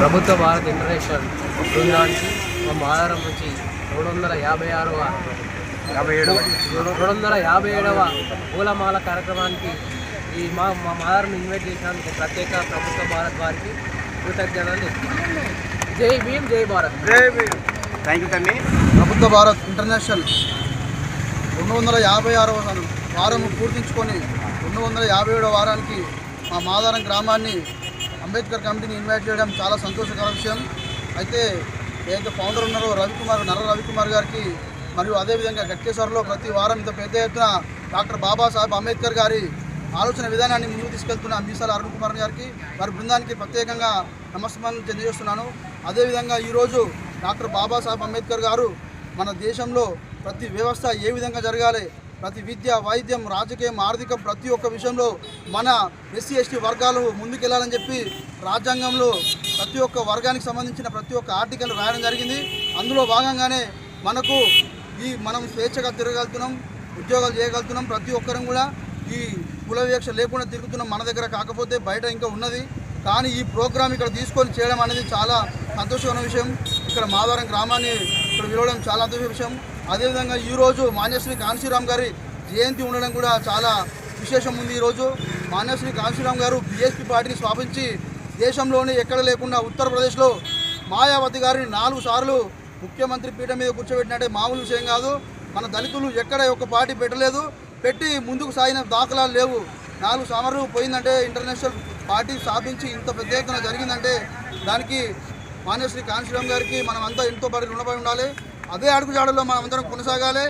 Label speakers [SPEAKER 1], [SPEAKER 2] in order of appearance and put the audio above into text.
[SPEAKER 1] ప్రభుత్వ భారత్ ఇంటర్నేషనల్ బృందానికి మా మాదారం నుంచి 257వ పూలమాల కార్యక్రమానికి ఈ మా మాదారం ఇన్వైట్ చేసినందుకు ప్రత్యేక ప్రభుత్వ భారత్ వారికి కృతజ్ఞతలు. జై భీమ్, జై భారత్.
[SPEAKER 2] జై భీమ్. థ్యాంక్ యూ తమ్మి.
[SPEAKER 3] ప్రభుత్వ భారత్ ఇంటర్నేషనల్ 256వ వారం పూర్తించుకొని 257వ వారానికి మా మాదారం గ్రామాన్ని అంబేద్కర్ కమిటీని ఇన్వైట్ చేయడం చాలా సంతోషకర విషయం. అయితే ఏదైతే ఫౌండర్ ఉన్నారో నర్ర రవికుమార్ గారికి మరియు అదేవిధంగా గట్కేశ్వర్లో ప్రతి వారం ఇంత పెద్ద ఎత్తున డాక్టర్ బాబాసాహెబ్ అంబేద్కర్ గారి ఆలోచన విధానాన్ని ముందుకు తీసుకెళ్తున్న మీసాల అరుణ్ కుమార్ గారికి వారి బృందానికి ప్రత్యేకంగా నమస్కారం తెలియజేస్తున్నాను. అదేవిధంగా ఈరోజు డాక్టర్ బాబాసాహెబ్ అంబేద్కర్ గారు మన దేశంలో ప్రతి వ్యవస్థ ఏ విధంగా జరగాలి, ప్రతి విద్య, వైద్యం, రాజకీయం, ఆర్థికం ప్రతి ఒక్క విషయంలో మన ఎస్సీ ఎస్టీ వర్గాలు ముందుకెళ్లాలని చెప్పి రాజ్యాంగంలో ప్రతి ఒక్క వర్గానికి సంబంధించిన ప్రతి ఒక్క ఆర్టికల్ రాయడం జరిగింది. అందులో భాగంగానే మనం స్వేచ్ఛగా తిరగలుగుతున్నాం, ఉద్యోగాలు చేయగలుగుతున్నాం. ప్రతి ఒక్కరం కూడా ఈ కుల వివక్ష లేకుండా తిరుగుతున్నాం మన దగ్గర. కాకపోతే బయట ఇంకా ఉన్నది. కానీ ఈ ప్రోగ్రాం ఇక్కడ తీసుకొని చేయడం అనేది చాలా సంతోషమైన విషయం. ఇక్కడ మాదారం గ్రామాన్ని ఇక్కడ విలవడం చాలా అద్భుత విషయం. అదేవిధంగా ఈరోజు మాన్యశ్రీ కాంశీరామ్ గారి జయంతి ఉండడం కూడా చాలా విశేషం ఉంది. ఈరోజు మాన్యశ్రీ కాంశీరామ్ గారు బీఎస్పీ పార్టీని స్థాపించి దేశంలోనే ఎక్కడ లేకుండా ఉత్తరప్రదేశ్లో మాయావతి గారిని 4 సార్లు ముఖ్యమంత్రి పీఠం మీద కూర్చోబెట్టినట్టే మామూలు విషయం కాదు. మన దళితులు ఎక్కడ ఒక పార్టీ పెట్టలేదు, పెట్టి ముందుకు సాగిన దాఖలాలు లేవు. 4 సార్లు పోయిందంటే ఇంటర్నేషనల్ పార్టీ స్థాపించి ఇంత పెద్ద ఎత్తున జరిగిందంటే దానికి మాన్యశ్రీ కాంశీరామ్ గారికి మనమంతా ఎంతో రుణపడి ఉండాలి. అదే అడుగుజాడల్లో మనమందరం కొనసాగాలి.